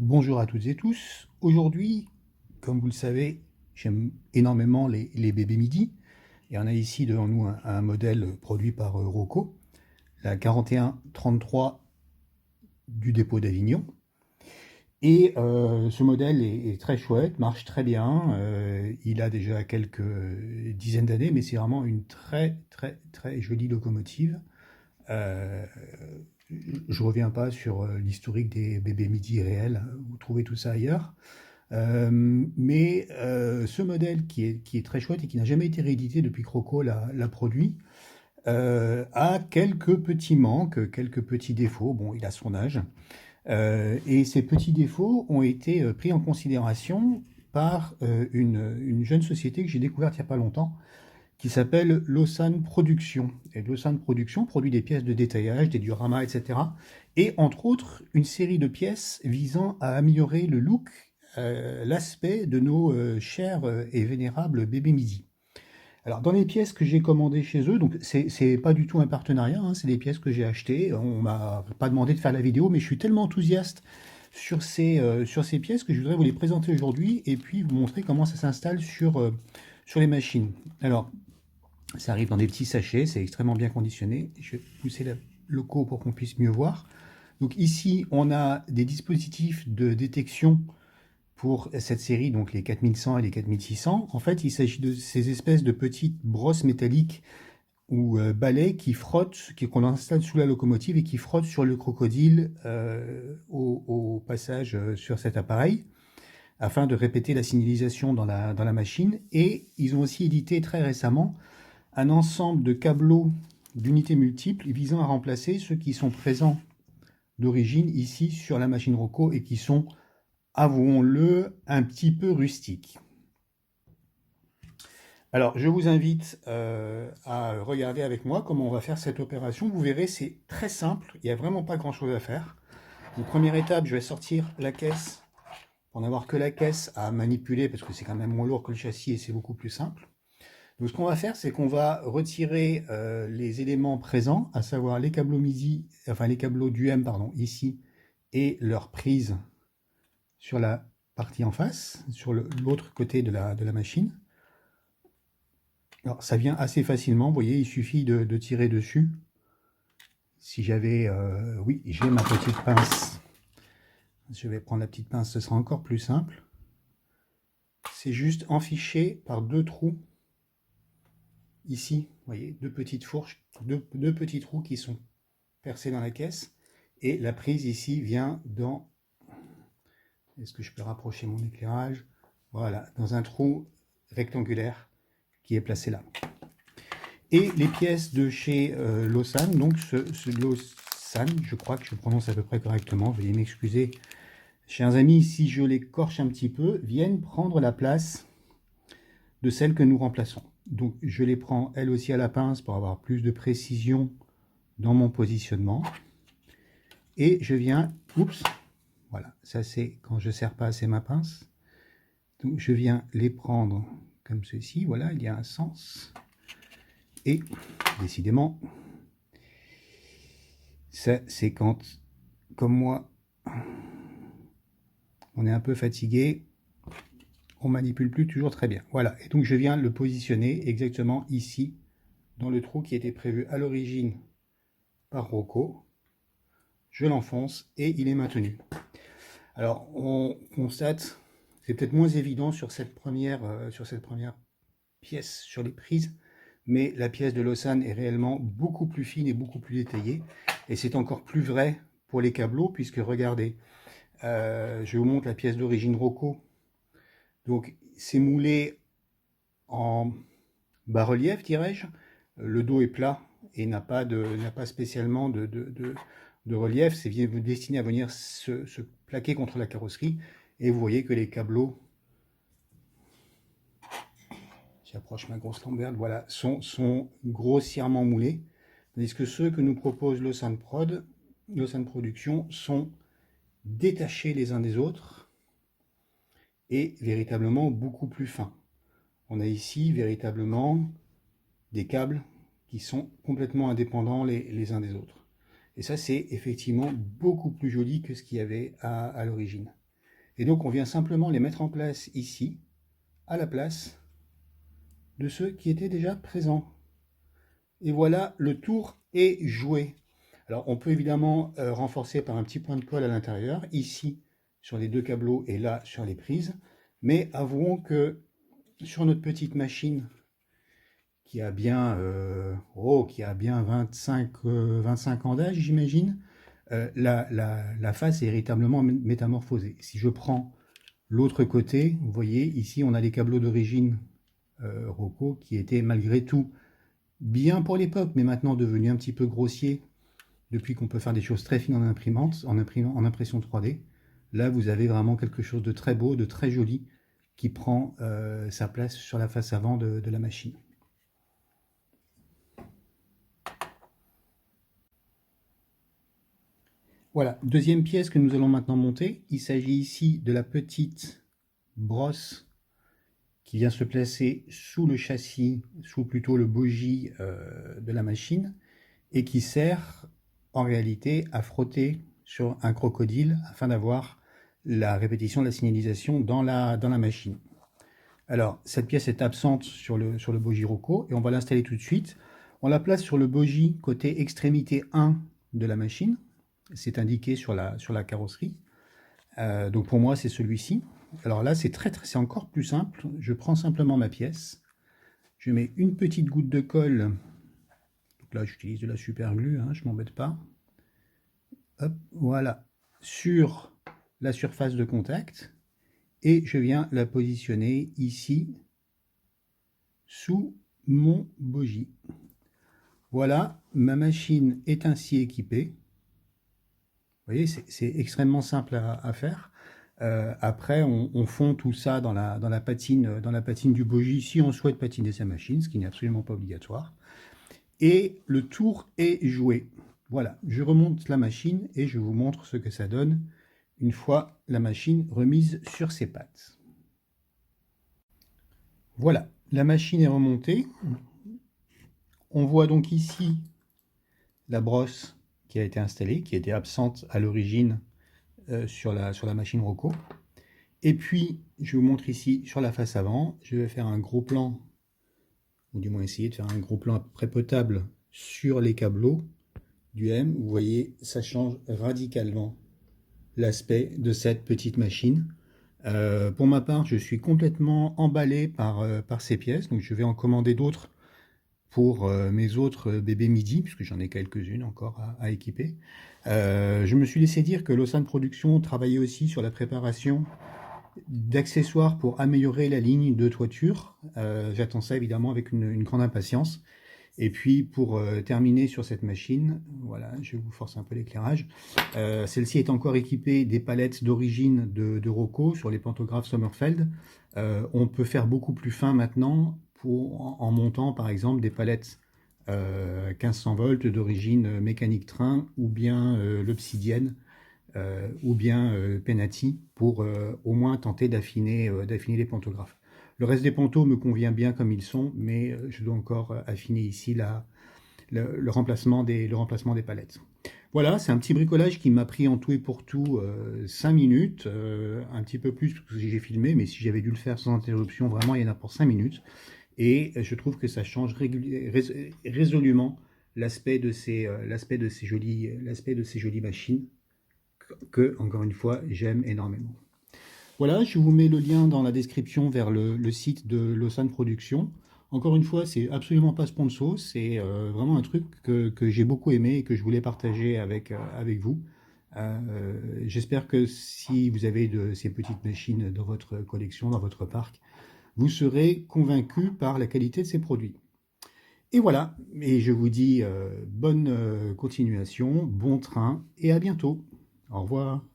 Bonjour à toutes et tous. Aujourd'hui, comme vous le savez, j'aime énormément les bébés midi. Et on a ici devant nous un modèle produit par Rocco, la 4133 du dépôt d'Avignon. Et ce modèle est très chouette, marche très bien. Il a déjà quelques dizaines d'années, mais c'est vraiment une très jolie locomotive. Euh, je reviens pas sur l'historique des bébés midi réels, vous trouvez tout ça ailleurs. Ce modèle qui est très chouette et qui n'a jamais été réédité depuis que Rocco l'a produit, a quelques petits manques, quelques petits défauts. Bon, il a son âge. Et ces petits défauts ont été pris en considération par une jeune société que j'ai découverte il n'y a pas longtemps, qui s'appelle Lausanne Production. Et Lausanne Production produit des pièces de détaillage, des dioramas, etc. Et entre autres, une série de pièces visant à améliorer le look, l'aspect de nos chers et vénérables bébés midi. Alors, dans les pièces que j'ai commandées chez eux, donc c'est pas du tout un partenariat, hein, c'est des pièces que j'ai achetées. On m'a pas demandé de faire la vidéo, mais je suis tellement enthousiaste sur ces pièces que je voudrais vous les présenter aujourd'hui et puis vous montrer comment ça s'installe sur les machines. Alors, ça arrive dans des petits sachets, c'est extrêmement bien conditionné. Je vais pousser le loco pour qu'on puisse mieux voir. Donc ici, on a des dispositifs de détection pour cette série, donc les 4100 et les 4600. En fait, il s'agit de ces espèces de petites brosses métalliques ou balais qui frottent, qu'on installe sous la locomotive et qui frottent sur le crocodile au passage sur cet appareil, afin de répéter la signalisation dans la machine. Et ils ont aussi édité très récemment un ensemble de câbleaux d'unités multiples visant à remplacer ceux qui sont présents d'origine ici sur la machine Rocco et qui sont, avouons-le, un petit peu rustiques. Alors, je vous invite à regarder avec moi comment on va faire cette opération. Vous verrez, c'est très simple, il n'y a vraiment pas grand-chose à faire. Donc, première étape, je vais sortir la caisse pour n'avoir que la caisse à manipuler parce que c'est quand même moins lourd que le châssis et c'est beaucoup plus simple. Donc ce qu'on va faire, c'est qu'on va retirer les éléments présents, à savoir les câbleaux MIDI, enfin les câbleaux d'UM, pardon, ici, et leur prise sur la partie en face, sur l'autre côté de la machine. Alors ça vient assez facilement, vous voyez, il suffit de tirer dessus. Si j'avais, oui, j'ai ma petite pince. Je vais prendre la petite pince, ce sera encore plus simple. C'est juste enfiché par deux trous. Ici, vous voyez, deux petites fourches, deux petits trous qui sont percés dans la caisse. Et la prise ici vient dans... Est-ce que je peux rapprocher mon éclairage? Voilà, dans un trou rectangulaire qui est placé là. Et les pièces de chez Lausanne, donc ce Lausanne, je crois que je prononce à peu près correctement, veuillez m'excuser, chers amis, si je l'écorche un petit peu, viennent prendre la place de celles que nous remplaçons. Donc je les prends elles aussi à la pince pour avoir plus de précision dans mon positionnement. Et je viens, oups, voilà, ça c'est quand je ne serre pas assez ma pince. Donc je viens les prendre comme ceci, voilà, il y a un sens. Et décidément, ça c'est quand, comme moi, on est un peu fatigué, on manipule plus toujours très bien. Voilà, et donc je viens le positionner exactement ici, dans le trou qui était prévu à l'origine par Rocco. Je l'enfonce et il est maintenu. Alors on constate, c'est peut-être moins évident sur cette première pièce, sur les prises, mais la pièce de Lausanne est réellement beaucoup plus fine et beaucoup plus détaillée. Et c'est encore plus vrai pour les câbleaux, puisque regardez, je vous montre la pièce d'origine Rocco. Donc c'est moulé en bas-relief, dirais-je. Le dos est plat et n'a pas spécialement de relief. C'est destiné à venir se plaquer contre la carrosserie. Et vous voyez que les câbleaux, j'approche ma grosse lamberge, voilà, sont grossièrement moulés. Tandis que ceux que nous propose Lausanne Production sont détachés les uns des autres et véritablement beaucoup plus fins. On a ici véritablement des câbles qui sont complètement indépendants les uns des autres. Et ça, c'est effectivement beaucoup plus joli que ce qu'il y avait à l'origine. Et donc on vient simplement les mettre en place ici, à la place de ceux qui étaient déjà présents. Et voilà, le tour est joué. Alors on peut évidemment renforcer par un petit point de colle à l'intérieur, ici sur les deux câbleaux et là sur les prises. Mais avouons que sur notre petite machine qui a bien, qui a bien 25 ans d'âge, j'imagine, la face est véritablement métamorphosée. Si je prends l'autre côté, vous voyez, ici on a les câbleaux d'origine Rocco qui étaient malgré tout bien pour l'époque, mais maintenant devenus un petit peu grossiers depuis qu'on peut faire des choses très fines en imprimante, en impression 3D. Là, vous avez vraiment quelque chose de très beau, de très joli, qui prend sa place sur la face avant de la machine. Voilà, deuxième pièce que nous allons maintenant monter. Il s'agit ici de la petite brosse qui vient se placer sous le châssis, sous plutôt le bogie de la machine, et qui sert en réalité à frotter sur un crocodile afin d'avoir la répétition de la signalisation dans la machine. Alors, cette pièce est absente sur le bogie Rocco et on va l'installer tout de suite. On la place sur le bogie côté extrémité 1 de la machine. C'est indiqué sur la carrosserie. Donc pour moi, c'est celui-ci. Alors là, c'est encore plus simple. Je prends simplement ma pièce. Je mets une petite goutte de colle. Donc là, j'utilise de la super glue, hein, je ne m'embête pas. Hop, voilà. Sur la surface de contact. Et je viens la positionner ici, sous mon bogie. Voilà, ma machine est ainsi équipée. Vous voyez, c'est extrêmement simple à faire. Après, on fond tout ça dans la patine du bogie si on souhaite patiner sa machine, ce qui n'est absolument pas obligatoire. Et le tour est joué. Voilà, je remonte la machine et je vous montre ce que ça donne une fois la machine remise sur ses pattes. Voilà, la machine est remontée. On voit donc ici la brosse qui a été installée, qui était absente à l'origine sur la machine Rocco. Et puis, je vous montre ici sur la face avant, je vais faire un gros plan, ou du moins essayer de faire un gros plan à peu près potable sur les câbleaux du M. Vous voyez, ça change radicalement l'aspect de cette petite machine. Pour ma part, je suis complètement emballé par ces pièces, donc je vais en commander d'autres pour mes autres bébés MIDI, puisque j'en ai quelques-unes encore à équiper. Je me suis laissé dire que Lausanne Production travaillait aussi sur la préparation d'accessoires pour améliorer la ligne de toiture. J'attends ça évidemment avec une grande impatience. Et puis pour terminer sur cette machine, voilà, je vous force un peu l'éclairage. Celle-ci est encore équipée des palettes d'origine de Rocco sur les pantographes Sommerfeld. On peut faire beaucoup plus fin maintenant en montant par exemple des palettes 1500 volts d'origine mécanique train ou bien l'Obsidienne ou bien Penati pour au moins tenter d'affiner les pantographes. Le reste des pantos me convient bien comme ils sont, mais je dois encore affiner ici le remplacement des palettes. Voilà, c'est un petit bricolage qui m'a pris en tout et pour tout 5 minutes, un petit peu plus parce que j'ai filmé, mais si j'avais dû le faire sans interruption, vraiment il y en a pour 5 minutes. Et je trouve que ça change résolument l'aspect de ces jolies machines que, encore une fois, j'aime énormément. Voilà, je vous mets le lien dans la description vers le site de Lausanne Production. Encore une fois, c'est absolument pas sponsor, c'est vraiment un truc que j'ai beaucoup aimé et que je voulais partager avec vous. J'espère que si vous avez de ces petites machines dans votre collection, dans votre parc, vous serez convaincu par la qualité de ces produits. Et voilà, et je vous dis bonne continuation, bon train et à bientôt. Au revoir.